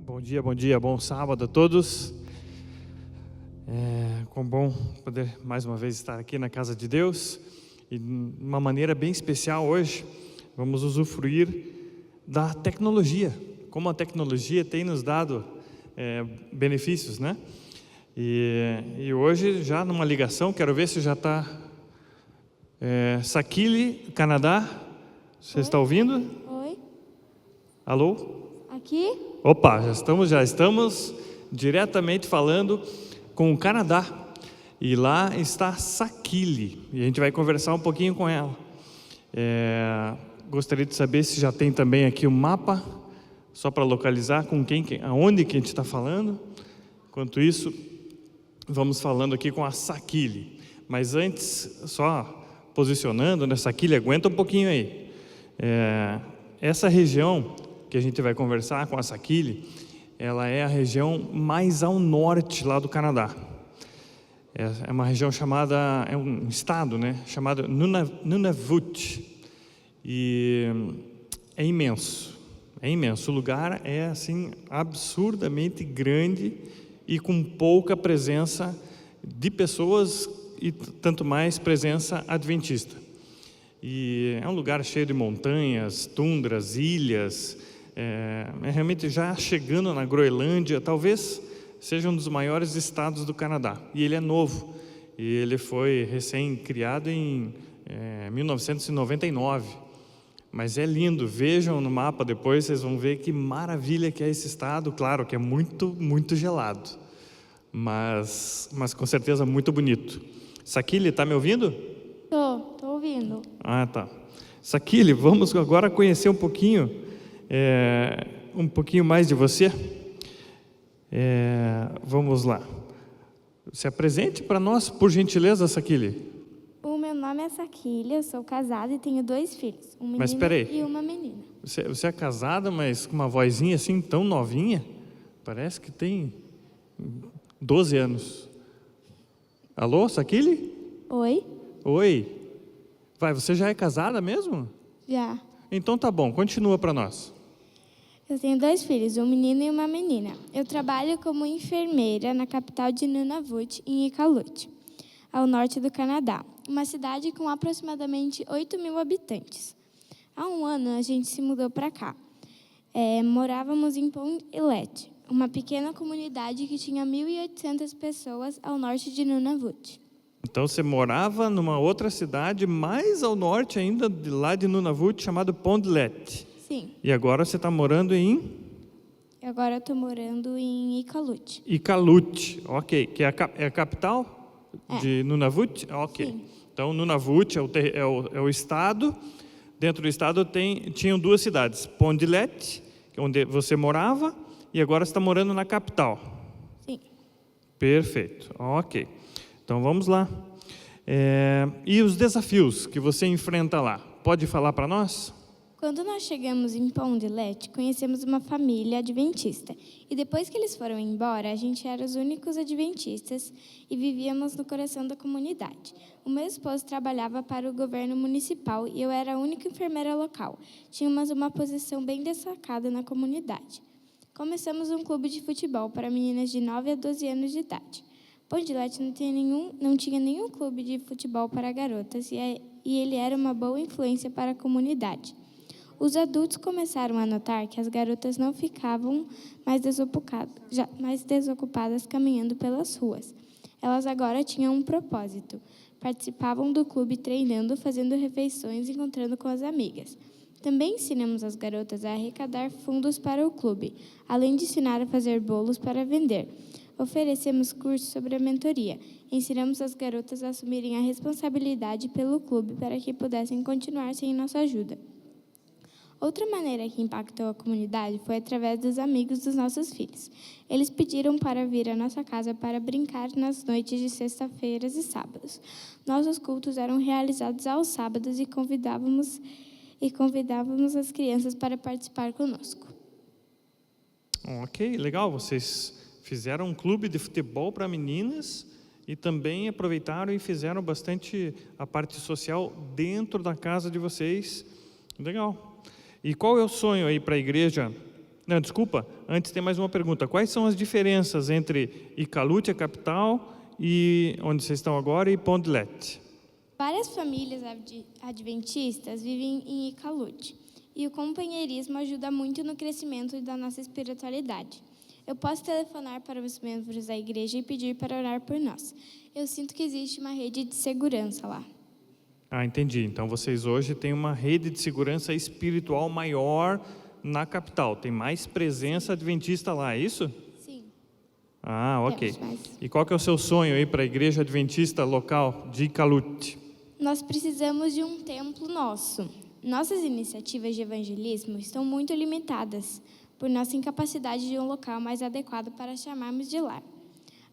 Bom dia, bom sábado a todos. Quão bom poder mais uma vez estar aqui na casa de Deus. E de uma maneira bem especial hoje, vamos usufruir da tecnologia. Como a tecnologia tem nos dado benefícios, né? E hoje, já numa ligação, quero ver se já está... Sakili, Canadá, você está ouvindo? Oi, Alô? aqui? Opa, já estamos diretamente falando com o Canadá. E lá está Sakili, e a gente vai conversar um pouquinho com ela. Gostaria de saber se já tem também aqui o mapa, só para localizar com aonde que a gente está falando. Enquanto isso, vamos falando aqui com a Sakili. Mas antes, só posicionando, né? Sakili, aguenta um pouquinho aí. Essa região que a gente vai conversar com a Sakili, ela é a região mais ao norte lá do Canadá. É uma região chamada, é um estado, né, chamado Nunavut. E é imenso. O lugar é assim absurdamente grande e com pouca presença de pessoas e tanto mais presença adventista. E é um lugar cheio de montanhas, tundras, ilhas. Realmente já chegando na Groenlândia, talvez seja um dos maiores estados do Canadá. E ele é novo. E ele foi recém-criado em 1999. Mas é lindo. Vejam no mapa depois, vocês vão ver que maravilha que é esse estado. Claro que é muito, muito gelado. Mas com certeza muito bonito. Sakili, está me ouvindo? Tô ouvindo. Ah, tá. Sakili, vamos agora conhecer um pouquinho mais de você. Vamos lá. Se apresente para nós, por gentileza, Sakili. O meu nome é Sakili, eu sou casada e tenho 2 filhos, um Mas menino espera aí. e uma menina. Você é casada, mas com uma vozinha assim tão novinha? Parece que tem 12 anos. Alô, Sakili? Oi? Oi. Você já é casada mesmo? Já. Então tá bom, continua para nós. Eu tenho 2 filhos, um menino e uma menina. Eu trabalho como enfermeira na capital de Nunavut, em Iqaluit, ao norte do Canadá, uma cidade com aproximadamente 8.000 habitantes. Há um ano a gente se mudou para cá. Morávamos em Pond Inlet, uma pequena comunidade que tinha 1.800 pessoas ao norte de Nunavut. Então você morava numa outra cidade mais ao norte ainda, lá de Nunavut, chamado Pond Inlet. Sim. E agora você está morando em? Agora eu estou morando em Iqaluit. Iqaluit, ok. Que é a capital de Nunavut? Ok. Sim. Então Nunavut é o estado. Dentro do estado tinham 2 cidades. Pond Inlet, onde você morava, e agora você está morando na capital. Sim. Perfeito, ok. Então vamos lá. E os desafios que você enfrenta lá? Pode falar para nós? Quando nós chegamos em Pond Inlet, conhecemos uma família adventista. E depois que eles foram embora, a gente era os únicos adventistas e vivíamos no coração da comunidade. O meu esposo trabalhava para o governo municipal e eu era a única enfermeira local. Tínhamos uma posição bem destacada na comunidade. Começamos um clube de futebol para meninas de 9 a 12 anos de idade. Pond Inlet não tinha nenhum clube de futebol para garotas e ele era uma boa influência para a comunidade. Os adultos começaram a notar que as garotas não ficavam mais desocupadas caminhando pelas ruas. Elas agora tinham um propósito. Participavam do clube treinando, fazendo refeições e encontrando com as amigas. Também ensinamos as garotas a arrecadar fundos para o clube, além de ensinar a fazer bolos para vender. Oferecemos cursos sobre a mentoria. Ensinamos as garotas a assumirem a responsabilidade pelo clube para que pudessem continuar sem nossa ajuda. Outra maneira que impactou a comunidade foi através dos amigos dos nossos filhos. Eles pediram para vir à nossa casa para brincar nas noites de sexta-feiras e sábados. Nossos cultos eram realizados aos sábados e convidávamos as crianças para participar conosco. Ok, legal. Vocês fizeram um clube de futebol para meninas e também aproveitaram e fizeram bastante a parte social dentro da casa de vocês. Legal. E qual é o sonho aí para a igreja Não, desculpa, antes tem mais uma pergunta. Quais são as diferenças entre Iqaluit, a capital, e onde vocês estão agora, e Pont de Lete? Várias famílias adventistas vivem em Iqaluit, e o companheirismo ajuda muito no crescimento da nossa espiritualidade. Eu posso telefonar para os membros da igreja e pedir para orar por nós. Eu sinto que existe uma rede de segurança lá. Ah, entendi. Então vocês hoje têm uma rede de segurança espiritual maior na capital. Tem mais presença adventista lá, é isso? Sim. Ah, ok. Temos mais. E qual que é o seu sonho aí para a igreja adventista local de Iqaluit? Nós precisamos de um templo nosso. Nossas iniciativas de evangelismo estão muito limitadas por nossa incapacidade de um local mais adequado para chamarmos de lar.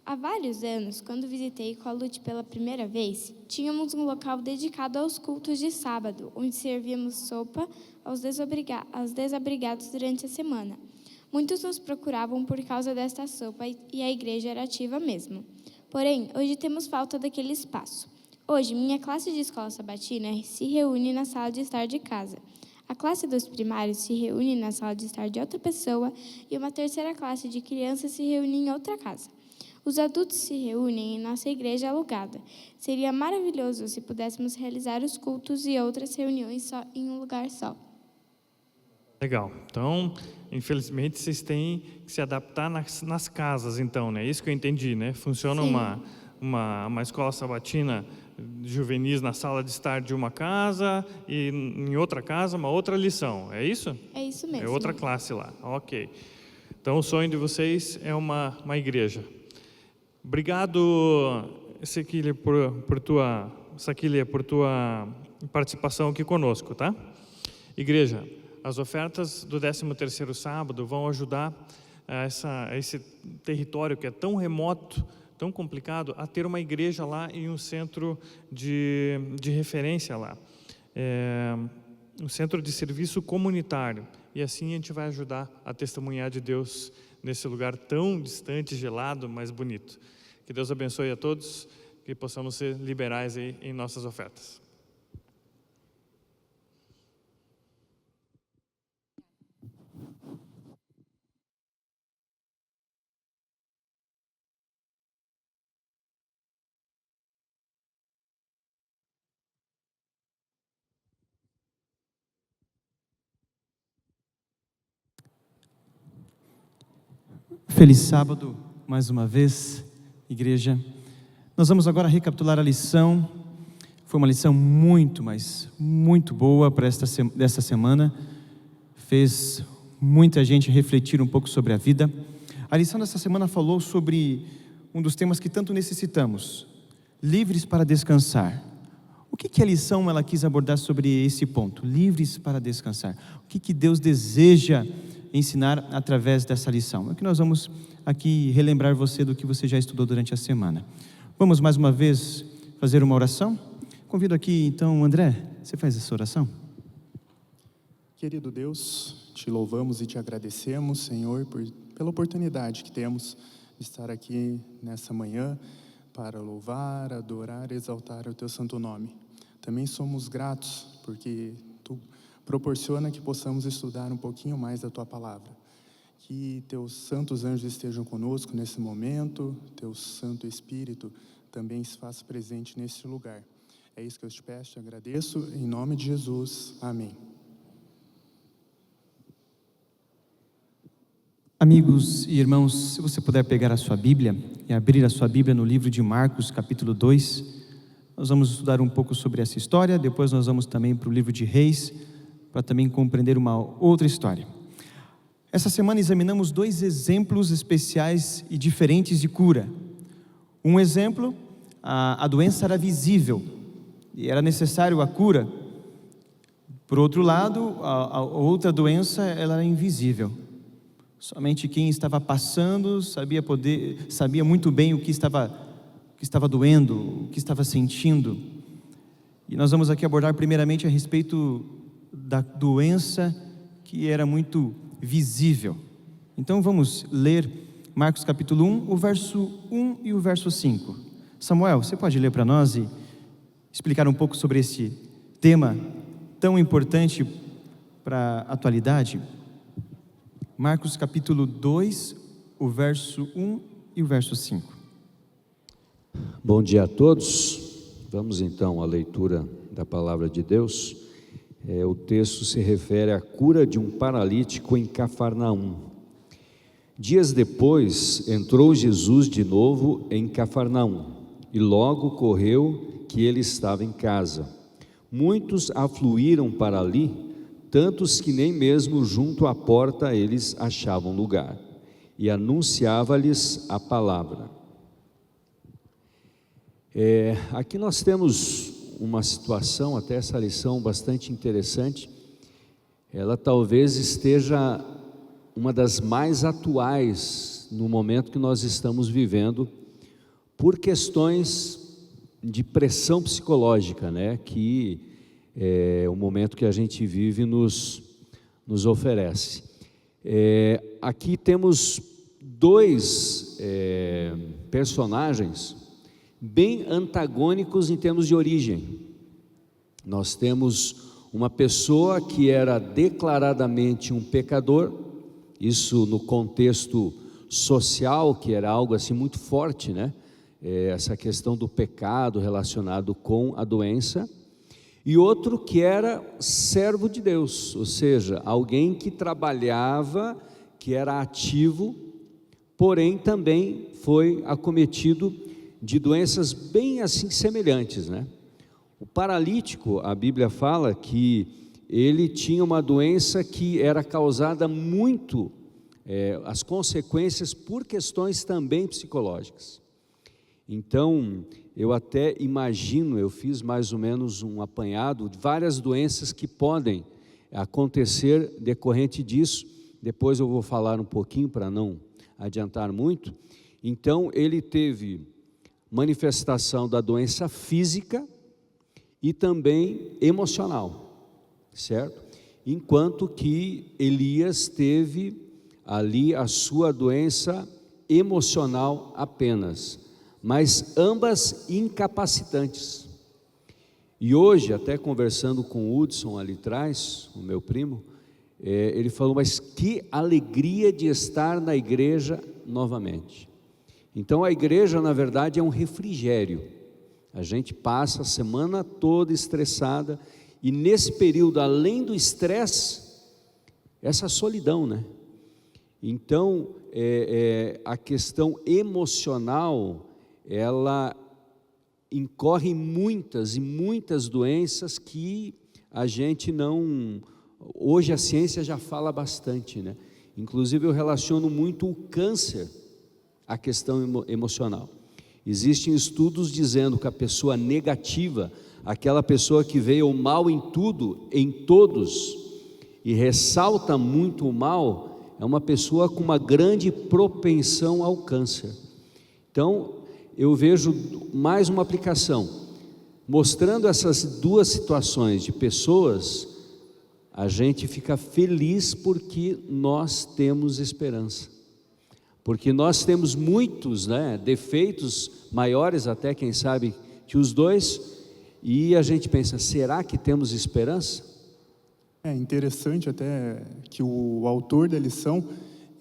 Há vários anos, quando visitei Iqaluit pela primeira vez, tínhamos um local dedicado aos cultos de sábado, onde servíamos sopa aos desabrigados durante a semana. Muitos nos procuravam por causa desta sopa e a igreja era ativa mesmo. Porém, hoje temos falta daquele espaço. Hoje, minha classe de escola sabatina se reúne na sala de estar de casa. A classe dos primários se reúne na sala de estar de outra pessoa e uma terceira classe de crianças se reúne em outra casa. Os adultos se reúnem em nossa igreja alugada. Seria maravilhoso se pudéssemos realizar os cultos e outras reuniões só em um lugar só. Legal. Então, infelizmente, vocês têm que se adaptar nas casas, então, né? Isso que eu entendi, né? Funciona uma escola sabatina juvenis na sala de estar de uma casa e em outra casa uma outra lição. É isso? É isso mesmo. É outra classe lá. Ok. Então, o sonho de vocês é uma igreja. Obrigado, Saquília, por tua participação aqui conosco, tá? Igreja, as ofertas do 13º sábado vão ajudar a esse território que é tão remoto, tão complicado, a ter uma igreja lá e um centro de referência lá. Um centro de serviço comunitário. E assim a gente vai ajudar a testemunhar de Deus nesse lugar tão distante, gelado, mas bonito. Que Deus abençoe a todos, que possamos ser liberais aí em nossas ofertas. Feliz sábado, mais uma vez, igreja. Nós vamos agora recapitular a lição. Foi uma lição muito, mas muito boa para esta semana. Fez muita gente refletir um pouco sobre a vida. A lição dessa semana falou sobre um dos temas que tanto necessitamos: livres para descansar. O que a lição ela quis abordar sobre esse ponto? Livres para descansar. O que Deus deseja ensinar através dessa lição? É que nós vamos aqui relembrar você do que você já estudou durante a semana. Vamos mais uma vez fazer uma oração? Convido aqui então, André, você faz essa oração? Querido Deus, te louvamos e te agradecemos, Senhor, pela oportunidade que temos de estar aqui nessa manhã para louvar, adorar, exaltar o teu santo nome. Também somos gratos porque tu proporciona que possamos estudar um pouquinho mais da tua palavra. Que teus santos anjos estejam conosco nesse momento, teu Santo Espírito também se faça presente nesse lugar. É isso que eu te peço, te agradeço, em nome de Jesus. Amém. Amigos e irmãos, se você puder pegar a sua Bíblia e abrir a sua Bíblia no livro de Marcos, capítulo 2, nós vamos estudar um pouco sobre essa história, depois nós vamos também para o livro de Reis, para também compreender uma outra história. Essa semana examinamos 2 exemplos especiais e diferentes de cura. Um exemplo, a doença era visível e era necessário a cura. Por outro lado, a outra doença ela era invisível. Somente quem estava passando sabia muito bem o que estava doendo, o que estava sentindo. E nós vamos aqui abordar primeiramente a respeito da doença que era muito visível. Então vamos ler Marcos capítulo 1, o verso 1 e o verso 5. Samuel, você pode ler para nós e explicar um pouco sobre esse tema tão importante para a atualidade? Marcos capítulo 2, o verso 1 e o verso 5. Bom dia a todos. Vamos então à leitura da palavra de Deus. O texto se refere à cura de um paralítico em Cafarnaum. Dias depois, entrou Jesus de novo em Cafarnaum, e logo correu que ele estava em casa. Muitos afluíram para ali, tantos que nem mesmo junto à porta eles achavam lugar, e anunciava-lhes a palavra. Aqui nós temos uma situação, até essa lição bastante interessante. Ela talvez esteja uma das mais atuais no momento que nós estamos vivendo, por questões de pressão psicológica, né? Que o momento que a gente vive nos oferece. Aqui temos dois personagens bem antagônicos em termos de origem. Nós temos uma pessoa que era declaradamente um pecador, isso no contexto social, que era algo assim muito forte, né? Essa questão do pecado relacionado com a doença, e outro que era servo de Deus, ou seja, alguém que trabalhava, que era ativo, porém também foi acometido de doenças bem assim semelhantes, né? O paralítico, a Bíblia fala que ele tinha uma doença que era causada muito, as consequências por questões também psicológicas. Então, eu até imagino, eu fiz mais ou menos um apanhado de várias doenças que podem acontecer decorrente disso. Depois eu vou falar um pouquinho para não adiantar muito. Então, ele teve manifestação da doença física e também emocional, certo? Enquanto que Elias teve ali a sua doença emocional apenas, mas ambas incapacitantes. E hoje, até conversando com o Hudson ali atrás, o meu primo, ele falou, mas que alegria de estar na igreja novamente. Então a igreja na verdade é um refrigério. A gente passa a semana toda estressada, e nesse período, além do estresse, essa solidão, né? Então a questão emocional, ela incorre em muitas e muitas doenças que a gente não... Hoje a ciência já fala bastante, né? Inclusive eu relaciono muito o câncer à questão emocional. Existem estudos dizendo que a pessoa negativa, aquela pessoa que vê o mal em tudo, em todos, e ressalta muito o mal, é uma pessoa com uma grande propensão ao câncer. Então, eu vejo mais uma aplicação, mostrando essas duas situações de pessoas, a gente fica feliz porque nós temos esperança. Porque nós temos muitos, né, defeitos maiores até, quem sabe, que os dois, e a gente pensa, será que temos esperança? É interessante até que o autor da lição,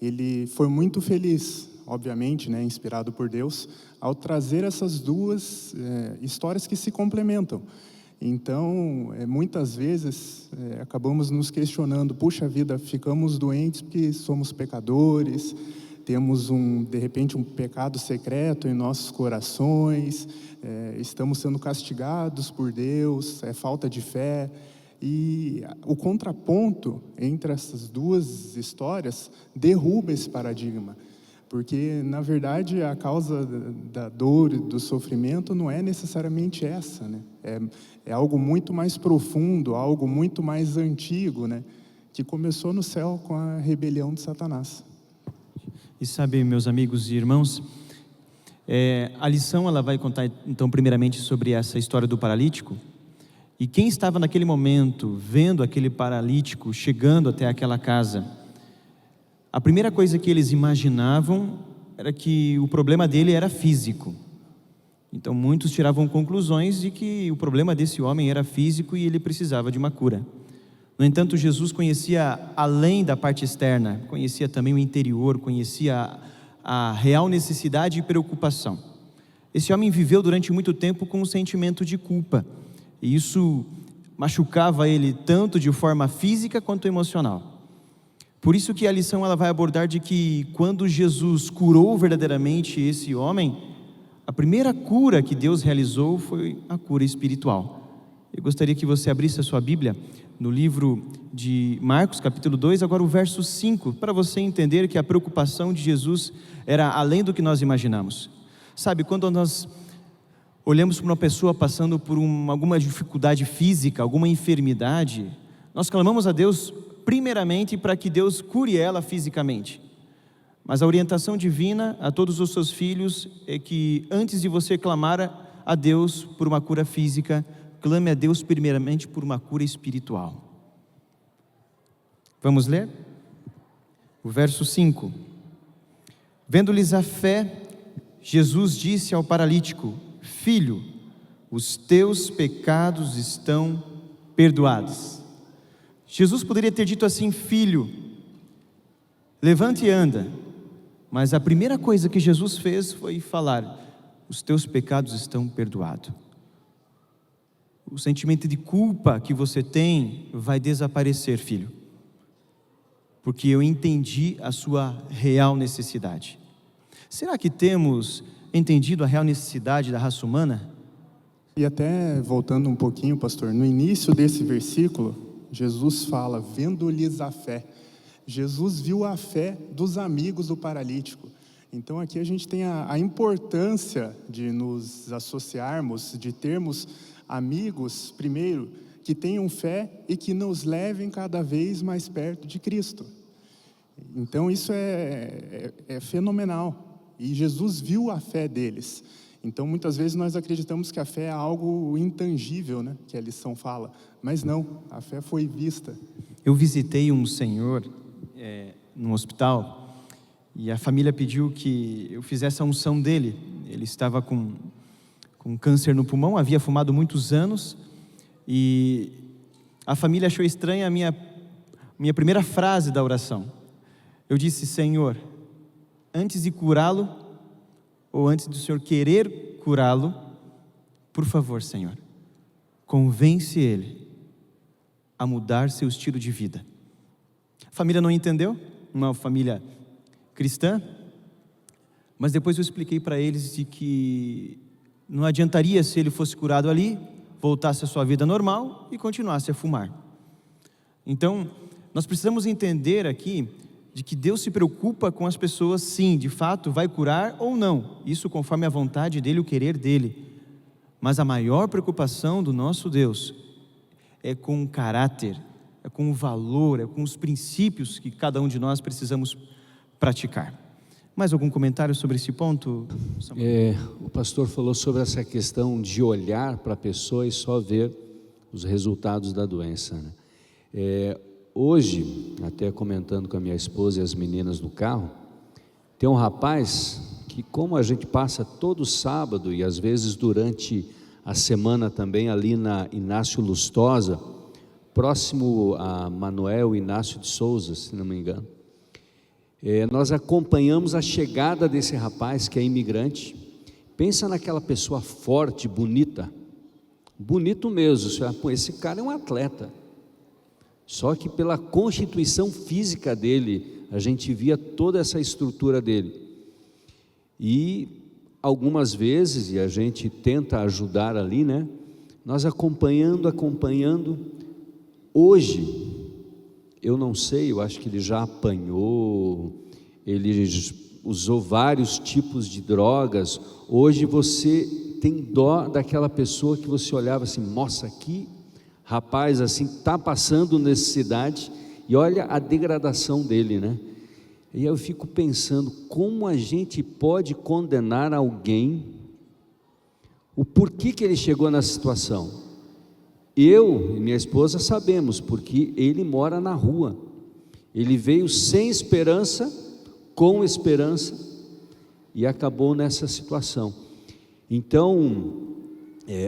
ele foi muito feliz, obviamente, né, inspirado por Deus, ao trazer essas duas histórias que se complementam. Então, muitas vezes, acabamos nos questionando, puxa vida, ficamos doentes porque somos pecadores, temos de repente um pecado secreto em nossos corações, estamos sendo castigados por Deus, é falta de fé. E o contraponto entre essas duas histórias derruba esse paradigma, porque na verdade a causa da dor e do sofrimento não é necessariamente essa, né? É algo muito mais profundo, algo muito mais antigo, né? Que começou no céu com a rebelião de Satanás. E sabe, meus amigos e irmãos, a lição ela vai contar então primeiramente sobre essa história do paralítico. E quem estava naquele momento vendo aquele paralítico chegando até aquela casa, a primeira coisa que eles imaginavam era que o problema dele era físico. Então muitos tiravam conclusões de que o problema desse homem era físico e ele precisava de uma cura. No entanto, Jesus conhecia além da parte externa, conhecia também o interior, conhecia a real necessidade e preocupação. Esse homem viveu durante muito tempo com um sentimento de culpa, e isso machucava ele tanto de forma física quanto emocional. Por isso que a lição ela vai abordar de que quando Jesus curou verdadeiramente esse homem, a primeira cura que Deus realizou foi a cura espiritual. Eu gostaria que você abrisse a sua Bíblia no livro de Marcos, capítulo 2, agora o verso 5, para você entender que a preocupação de Jesus era além do que nós imaginamos. Sabe, quando nós olhamos para uma pessoa passando por alguma dificuldade física, alguma enfermidade, nós clamamos a Deus primeiramente para que Deus cure ela fisicamente. Mas a orientação divina a todos os seus filhos é que antes de você clamar a Deus por uma cura física, clame a Deus primeiramente por uma cura espiritual. Vamos ler? O verso 5. Vendo-lhes a fé, Jesus disse ao paralítico: Filho, os teus pecados estão perdoados. Jesus poderia ter dito assim: Filho, levante e anda. Mas a primeira coisa que Jesus fez foi falar: os teus pecados estão perdoados. O sentimento de culpa que você tem vai desaparecer, filho, porque eu entendi a sua real necessidade. Será que temos entendido a real necessidade da raça humana? E até voltando um pouquinho, pastor, no início desse versículo, Jesus fala: vendo-lhes a fé. Jesus viu a fé dos amigos do paralítico. Então aqui a gente tem a importância de nos associarmos, de termos amigos, primeiro, que tenham fé e que nos levem cada vez mais perto de Cristo. Então isso é fenomenal. E Jesus viu a fé deles. Então muitas vezes nós acreditamos que a fé é algo intangível, né? Que a lição fala. Mas não, a fé foi vista. Eu visitei um senhor num hospital e a família pediu que eu fizesse a unção dele. Ele estava com câncer no pulmão, havia fumado muitos anos, e a família achou estranha a minha primeira frase da oração. Eu disse: Senhor, antes de curá-lo, ou antes do Senhor querer curá-lo, por favor, Senhor, convence ele a mudar seu estilo de vida. A família não entendeu, uma família cristã, mas depois eu expliquei para eles de que não adiantaria se ele fosse curado ali, voltasse à sua vida normal e continuasse a fumar. Então, nós precisamos entender aqui de que Deus se preocupa com as pessoas, sim, de fato, vai curar ou não, isso conforme a vontade dele, o querer dele. Mas a maior preocupação do nosso Deus é com o caráter, é com o valor, é com os princípios que cada um de nós precisamos praticar. Mais algum comentário sobre esse ponto? O pastor falou sobre essa questão de olhar para a pessoa e só ver os resultados da doença, né? Hoje, até comentando com a minha esposa e as meninas no carro, tem um rapaz que, como a gente passa todo sábado e às vezes durante a semana também ali na Inácio Lustosa, próximo a Manuel Inácio de Souza, se não me engano, nós acompanhamos a chegada desse rapaz que é imigrante. Pensa naquela pessoa forte, bonita, bonito mesmo, esse cara é um atleta. Só que pela constituição física dele, a gente via toda essa estrutura dele. E algumas vezes, e a gente tenta ajudar ali, né? Nós acompanhando. Hoje, eu não sei, eu acho que ele já apanhou, ele usou vários tipos de drogas. Hoje você tem dó daquela pessoa que você olhava assim: nossa, que rapaz assim, está passando necessidade, e olha a degradação dele, né? E eu fico pensando, como a gente pode condenar alguém, o porquê que ele chegou nessa situação? Eu e minha esposa sabemos, porque ele mora na rua, ele veio sem esperança, com esperança, e acabou nessa situação. Então,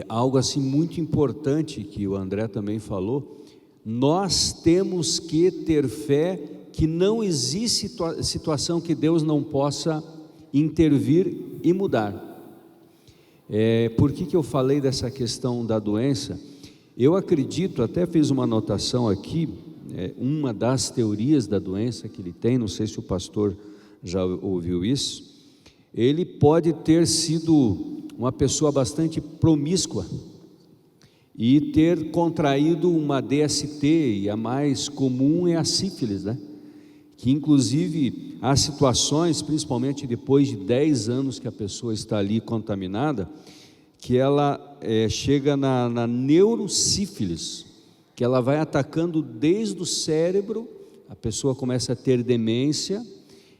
algo assim muito importante que o André também falou, Nós temos que ter fé que não existe situação que Deus não possa intervir e mudar. Por que eu falei dessa questão da doença? Eu acredito, até fiz uma anotação aqui, uma das teorias da doença que ele tem, não sei se o pastor já ouviu isso, ele pode ter sido uma pessoa bastante promíscua e ter contraído uma DST, e a mais comum é a sífilis, né? Que inclusive há situações, principalmente depois de 10 anos que a pessoa está ali contaminada, que ela chega na neurosífilis, que ela vai atacando desde o cérebro, a pessoa começa a ter demência,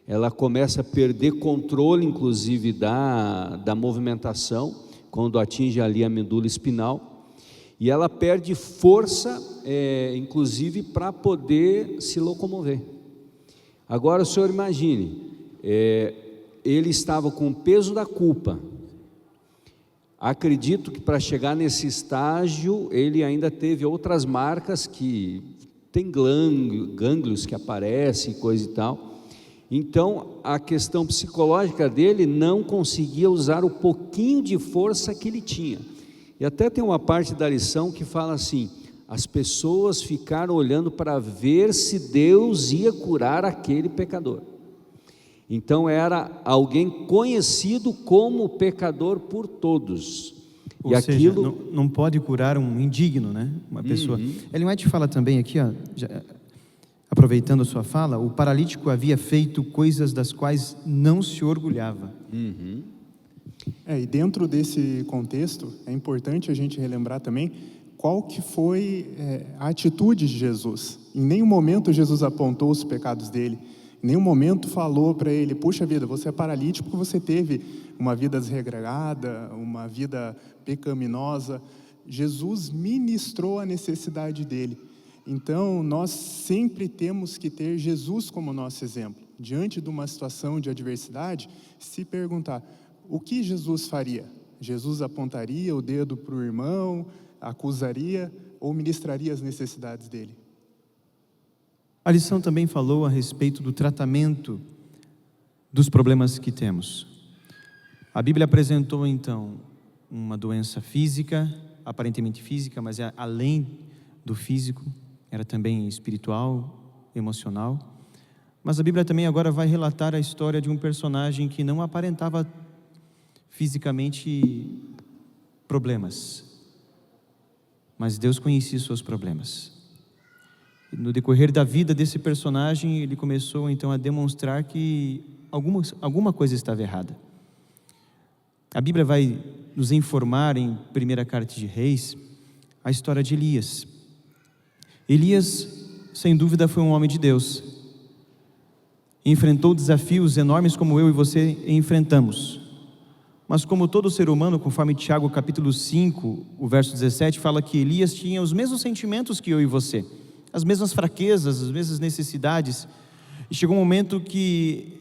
ela começa a perder controle, inclusive, da movimentação, quando atinge ali a medula espinal, e ela perde força, inclusive, para poder se locomover. Agora o senhor imagine, ele estava com o peso da culpa. Acredito que para chegar nesse estágio, ele ainda teve outras marcas que tem gânglios que aparecem, coisa e tal. Então, a questão psicológica dele não conseguia usar o pouquinho de força que ele tinha. E até tem uma parte da lição que fala assim: as pessoas ficaram olhando para ver se Deus ia curar aquele pecador. Então era alguém conhecido como pecador por todos. Ou seja, não pode curar um indigno, né? Uma pessoa. Ellen White fala também aqui, aproveitando a sua fala, o paralítico havia feito coisas das quais não se orgulhava. E dentro desse contexto, é importante a gente relembrar também qual que foi a atitude de Jesus. Em nenhum momento Jesus apontou os pecados dele, em nenhum momento falou para ele: puxa vida, você é paralítico porque você teve uma vida desregrada, uma vida pecaminosa. Jesus ministrou a necessidade dele. Então, nós sempre temos que ter Jesus como nosso exemplo. Diante de uma situação de adversidade, se perguntar: o que Jesus faria? Jesus apontaria o dedo para o irmão, acusaria ou ministraria as necessidades dele? A lição também falou a respeito do tratamento dos problemas que temos. A Bíblia apresentou então uma doença física, aparentemente física, mas além do físico, era também espiritual, emocional. Mas a Bíblia também agora vai relatar a história de um personagem que não aparentava fisicamente problemas, mas Deus conhecia os seus problemas. No decorrer da vida desse personagem, ele começou então a demonstrar que alguma coisa estava errada. A Bíblia vai nos informar em 1ª Carta de Reis a história de Elias. Elias, sem dúvida, foi um homem de Deus. Enfrentou desafios enormes como eu e você enfrentamos. Mas como todo ser humano, conforme Tiago capítulo 5, o verso 17, fala que Elias tinha os mesmos sentimentos que eu e você, as mesmas fraquezas, as mesmas necessidades. E chegou um momento que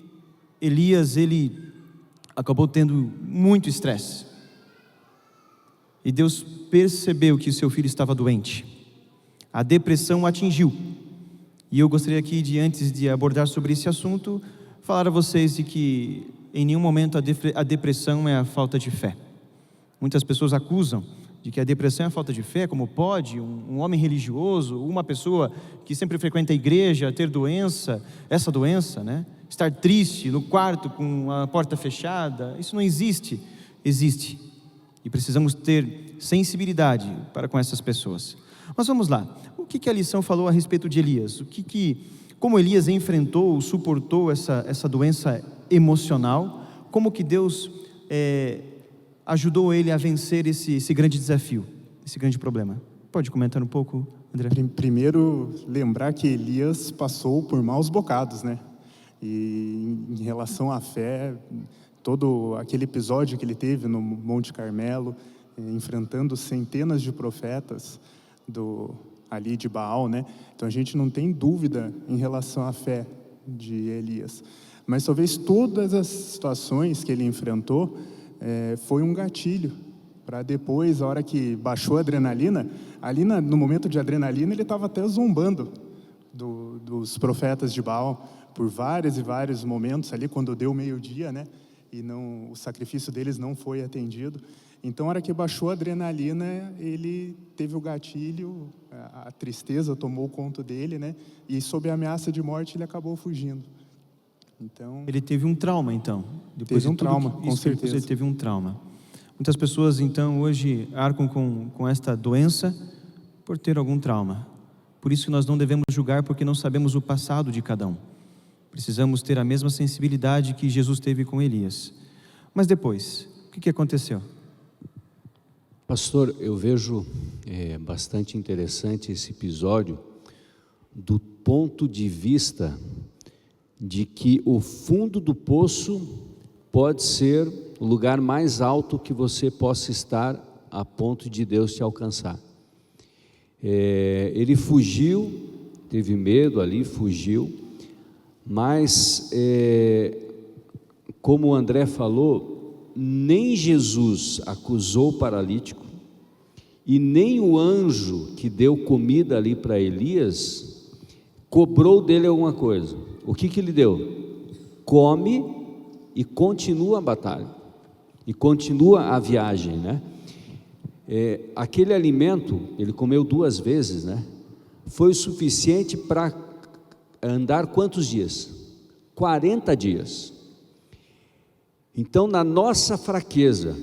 Elias, ele acabou tendo muito estresse. E Deus percebeu que seu filho estava doente. A depressão o atingiu. E eu gostaria aqui, antes de abordar sobre esse assunto, falar a vocês de que em nenhum momento a depressão é a falta de fé. Muitas pessoas acusam de que a depressão é a falta de fé. Como pode um homem religioso, uma pessoa que sempre frequenta a igreja, ter essa doença, né? Estar triste no quarto com a porta fechada? Isso não existe. Existe. E precisamos ter sensibilidade para com essas pessoas. Mas vamos lá. O que a lição falou a respeito de Elias? Como Elias enfrentou, suportou essa doença emocional? Como que Deus ajudou ele a vencer esse grande desafio, esse grande problema? Pode comentar um pouco, André? Primeiro, lembrar que Elias passou por maus bocados, né? E em relação à fé, todo aquele episódio que ele teve no Monte Carmelo, enfrentando centenas de profetas ali de Baal, né? Então a gente não tem dúvida em relação à fé de Elias. Mas talvez todas as situações que ele enfrentou foi um gatilho para depois, a hora que baixou a adrenalina, ali no momento de adrenalina, ele estava até zombando dos profetas de Baal, por vários e vários momentos ali, quando deu meio-dia, né? E o sacrifício deles não foi atendido. Então, a hora que baixou a adrenalina, ele teve o gatilho, a tristeza tomou conta dele, né? E sob a ameaça de morte, ele acabou fugindo. Então, Ele teve um trauma, então. Depois Teve um de tudo trauma, que- com isso que certeza. Ele teve um trauma. Muitas pessoas, então, hoje arcam com esta doença por ter algum trauma. Por isso que nós não devemos julgar, porque não sabemos o passado de cada um. Precisamos ter a mesma sensibilidade que Jesus teve com Elias. Mas depois, o que aconteceu? Pastor, eu vejo bastante interessante esse episódio do ponto de vista de que o fundo do poço pode ser o lugar mais alto que você possa estar a ponto de Deus te alcançar. Ele fugiu, teve medo ali, fugiu, mas como o André falou, nem Jesus acusou o paralítico e nem o anjo que deu comida ali para Elias cobrou dele alguma coisa. O que ele deu? Come e continua a batalha, e continua a viagem, né? Aquele alimento, ele comeu 2 vezes, né? Foi o suficiente para andar quantos dias? 40 dias. Então, na nossa fraqueza,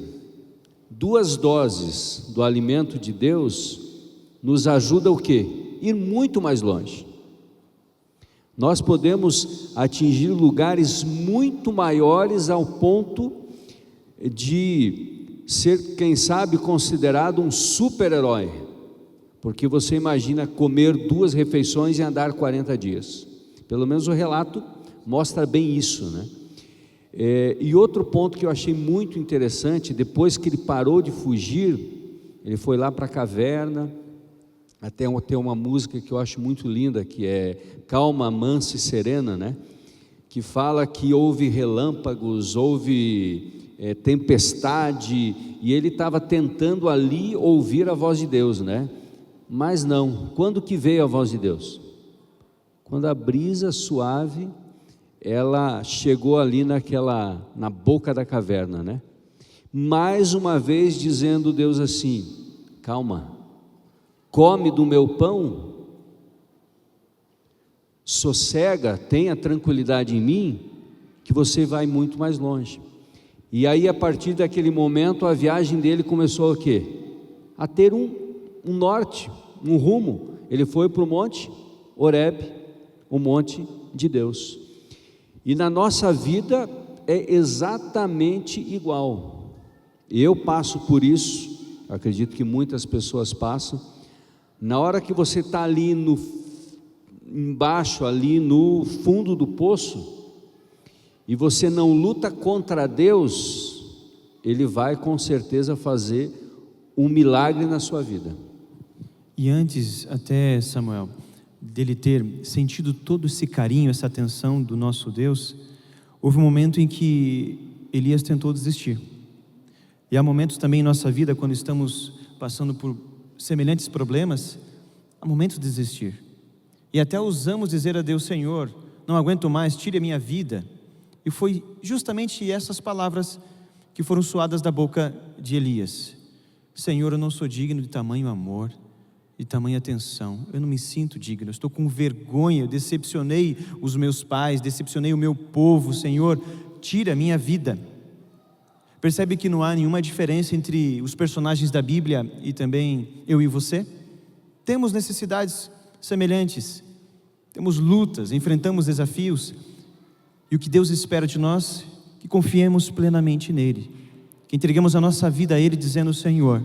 2 doses do alimento de Deus nos ajuda o quê? Ir muito mais longe. Nós podemos atingir lugares muito maiores ao ponto de ser, quem sabe, considerado um super-herói, porque você imagina comer 2 refeições e andar 40 dias. Pelo menos o relato mostra bem isso, né? E outro ponto que eu achei muito interessante, depois que ele parou de fugir, ele foi lá para a caverna. Até tem uma música que eu acho muito linda, que é Calma, Mansa e Serena, né? Que fala que houve relâmpagos, houve tempestade, e ele estava tentando ali ouvir a voz de Deus, né? Mas não. Quando que veio a voz de Deus? Quando a brisa suave, ela chegou ali na boca da caverna, né? Mais uma vez dizendo Deus assim: calma, come do meu pão, sossega, tenha tranquilidade em mim, que você vai muito mais longe. E aí, a partir daquele momento, a viagem dele começou a quê? A ter um norte, um rumo. Ele foi para o monte Horebe, o monte de Deus. E na nossa vida é exatamente igual. Eu passo por isso, acredito que muitas pessoas passam. Na hora que você está ali embaixo, ali no fundo do poço, e você não luta contra Deus, Ele vai com certeza fazer um milagre na sua vida. E antes, até, Samuel, dele ter sentido todo esse carinho, essa atenção do nosso Deus, houve um momento em que Elias tentou desistir. E há momentos também em nossa vida, quando estamos passando por semelhantes problemas, há momentos de desistir. E até ousamos dizer a Deus: Senhor, não aguento mais, tire a minha vida. E foi justamente essas palavras que foram soadas da boca de Elias: Senhor, eu não sou digno de tamanho amor, de tamanha atenção, eu não me sinto digno, eu estou com vergonha, eu decepcionei os meus pais, decepcionei o meu povo, Senhor, tira a minha vida. Percebe que não há nenhuma diferença entre os personagens da Bíblia e também eu e você? Temos necessidades semelhantes, temos lutas, enfrentamos desafios, e o que Deus espera de nós? Que confiemos plenamente nele, que entreguemos a nossa vida a Ele, dizendo: Senhor,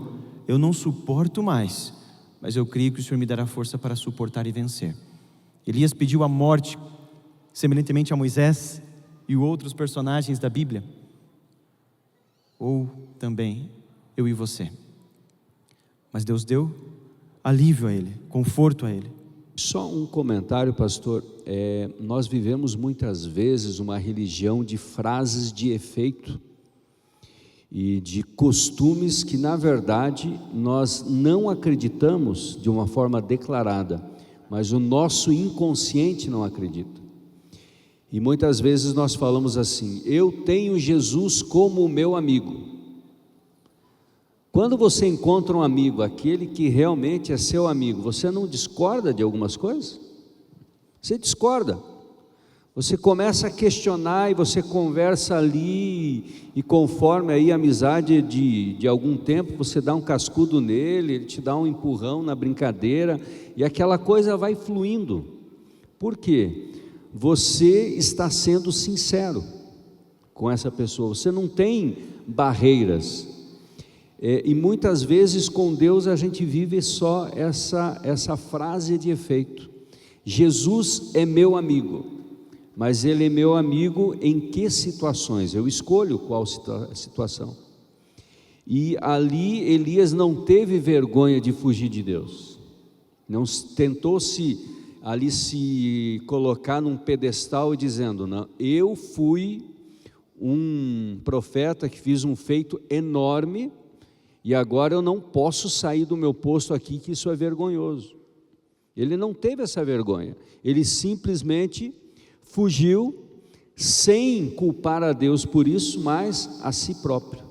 eu não suporto mais, mas eu creio que o Senhor me dará força para suportar e vencer. Elias pediu a morte, semelhantemente a Moisés e outros personagens da Bíblia, ou também eu e você. Mas Deus deu alívio a ele, conforto a ele. Só um comentário, pastor. Nós vivemos muitas vezes uma religião de frases de efeito, e de costumes que, na verdade, nós não acreditamos de uma forma declarada, mas o nosso inconsciente não acredita. E muitas vezes nós falamos assim: eu tenho Jesus como o meu amigo. Quando você encontra um amigo, aquele que realmente é seu amigo, você não discorda de algumas coisas? Você discorda. Você começa a questionar e você conversa ali, e conforme aí a amizade de algum tempo, você dá um cascudo nele, ele te dá um empurrão na brincadeira, e aquela coisa vai fluindo. Por quê? Você está sendo sincero com essa pessoa, você não tem barreiras. E muitas vezes com Deus a gente vive só essa frase de efeito: Jesus é meu amigo. Mas ele é meu amigo em que situações? Eu escolho qual situação. E ali Elias não teve vergonha de fugir de Deus, não tentou se colocar num pedestal e dizendo: não, eu fui um profeta que fiz um feito enorme e agora eu não posso sair do meu posto aqui, que isso é vergonhoso. Ele não teve essa vergonha, ele simplesmente fugiu, sem culpar a Deus por isso, mas a si próprio.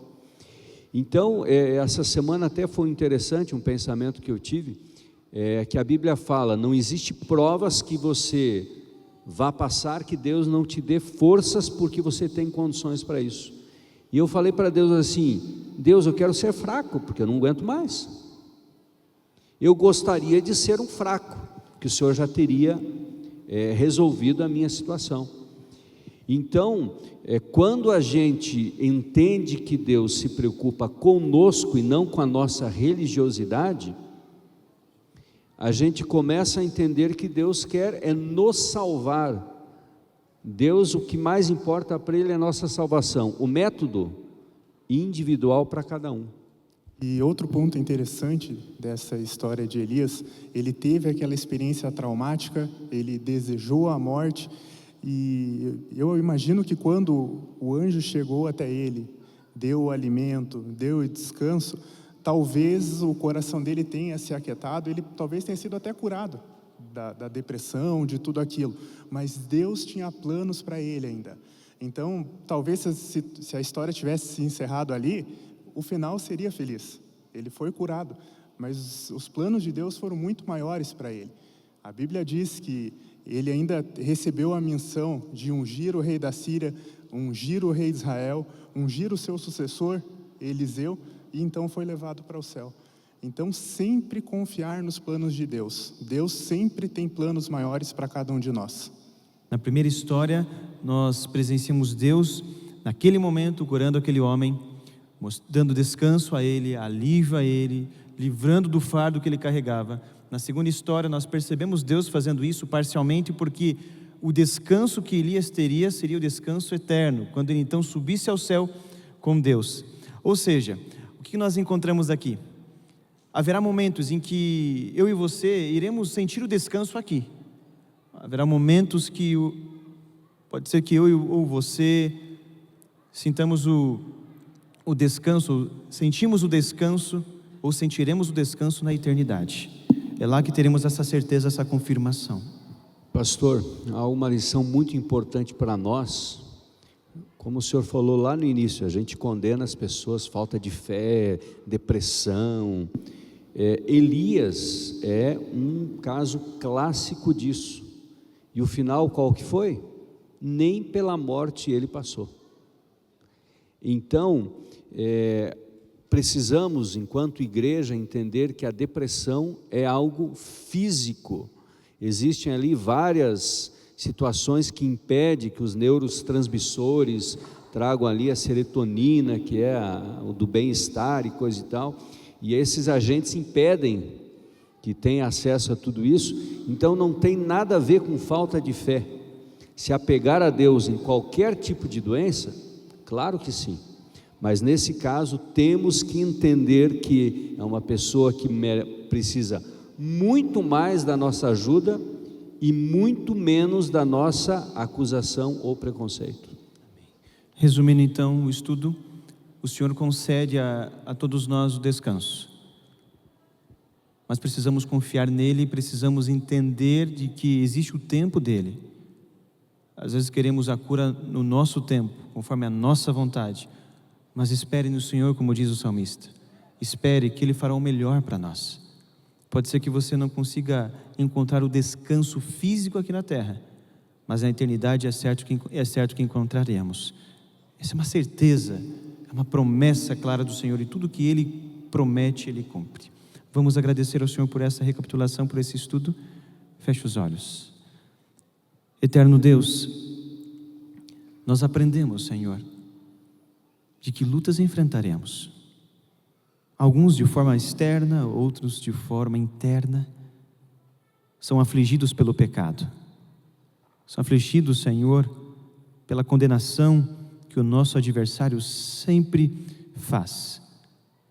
Então, essa semana até foi interessante um pensamento que eu tive, que a Bíblia fala: não existe provas que você vá passar que Deus não te dê forças, porque você tem condições para isso. E eu falei para Deus assim: Deus, eu quero ser fraco, porque eu não aguento mais. Eu gostaria de ser um fraco, que o Senhor já teria resolvido a minha situação. Então, quando a gente entende que Deus se preocupa conosco e não com a nossa religiosidade, a gente começa a entender que Deus quer nos salvar. Deus, o que mais importa para Ele é a nossa salvação, o método individual para cada um. E outro ponto interessante dessa história de Elias, ele teve aquela experiência traumática, ele desejou a morte, e eu imagino que quando o anjo chegou até ele, deu o alimento, deu o descanso, talvez o coração dele tenha se aquietado, ele talvez tenha sido até curado da depressão, de tudo aquilo, mas Deus tinha planos para ele ainda. Então, talvez se a história tivesse se encerrado ali, o final seria feliz. Ele foi curado, mas os planos de Deus foram muito maiores para ele. A Bíblia diz que ele ainda recebeu a missão de ungir o rei da Síria, ungir o rei de Israel, ungir o seu sucessor, Eliseu, e então foi levado para o céu. Então, sempre confiar nos planos de Deus. Deus sempre tem planos maiores para cada um de nós. Na primeira história, nós presenciamos Deus, naquele momento, curando aquele homem, dando descanso a ele, alívio a ele, livrando do fardo que ele carregava. Na segunda história, nós percebemos Deus fazendo isso parcialmente, porque o descanso que Elias teria seria o descanso eterno, quando ele então subisse ao céu com Deus. Ou seja, o que nós encontramos aqui? Haverá momentos em que eu e você iremos sentir o descanso aqui. Haverá momentos que pode ser que eu ou você sintamos o descanso, sentimos o descanso ou sentiremos o descanso na eternidade. É lá que teremos essa certeza, essa confirmação. Pastor, há uma lição muito importante para nós. Como o senhor falou lá no início, a gente condena as pessoas, falta de fé, depressão. Elias é um caso clássico disso. E o final qual que foi? Nem pela morte ele passou. Então, precisamos, enquanto igreja, entender que a depressão é algo físico. Existem ali várias situações que impedem que os neurotransmissores tragam ali a serotonina, que é o do bem-estar e coisa e tal, e esses agentes impedem que tenha acesso a tudo isso. Então não tem nada a ver com falta de fé. Se apegar a Deus em qualquer tipo de doença, claro que sim, mas nesse caso temos que entender que é uma pessoa que precisa muito mais da nossa ajuda e muito menos da nossa acusação ou preconceito. Resumindo então o estudo, o Senhor concede a todos nós o descanso. Mas precisamos confiar nele, precisamos entender de que existe o tempo dele. Às vezes queremos a cura no nosso tempo, conforme a nossa vontade. Mas espere no Senhor, como diz o salmista. Espere que Ele fará o melhor para nós. Pode ser que você não consiga encontrar o descanso físico aqui na terra, mas na eternidade é certo que encontraremos. Essa é uma certeza, é uma promessa clara do Senhor, e tudo que Ele promete, Ele cumpre. Vamos agradecer ao Senhor por essa recapitulação, por esse estudo. Feche os olhos. Eterno Deus, nós aprendemos, Senhor, de que lutas enfrentaremos. Alguns de forma externa, outros de forma interna. São afligidos pelo pecado. São afligidos, Senhor, pela condenação que o nosso adversário sempre faz.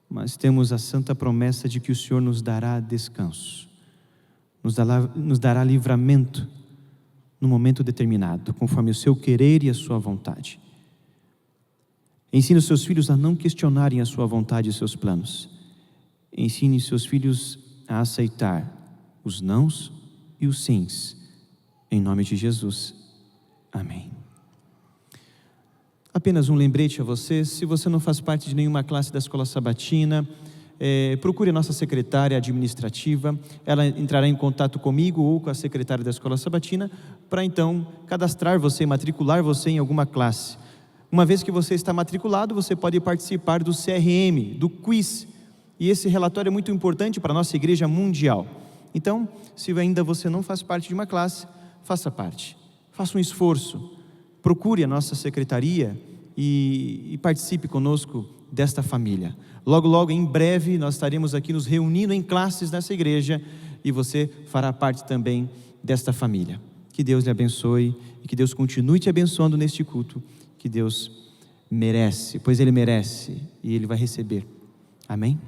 Mas temos a santa promessa de que o Senhor nos dará descanso. Nos dará livramento no momento determinado, conforme o seu querer e a sua vontade. Ensine os seus filhos a não questionarem a sua vontade e seus planos. Ensine seus filhos a aceitar os nãos e os sims. Em nome de Jesus. Amém. Apenas um lembrete a você: se você não faz parte de nenhuma classe da Escola Sabatina, procure a nossa secretária administrativa. Ela entrará em contato comigo ou com a secretária da Escola Sabatina para então cadastrar você, matricular você em alguma classe. Uma vez que você está matriculado, você pode participar do CRM, do quiz, e esse relatório é muito importante para a nossa igreja mundial. Então, se ainda você não faz parte de uma classe, faça parte, faça um esforço, procure a nossa secretaria e participe conosco desta família. Logo, logo, em breve, nós estaremos aqui nos reunindo em classes nessa igreja e você fará parte também desta família. Que Deus lhe abençoe e que Deus continue te abençoando neste culto, que Deus merece, pois Ele merece e Ele vai receber. Amém?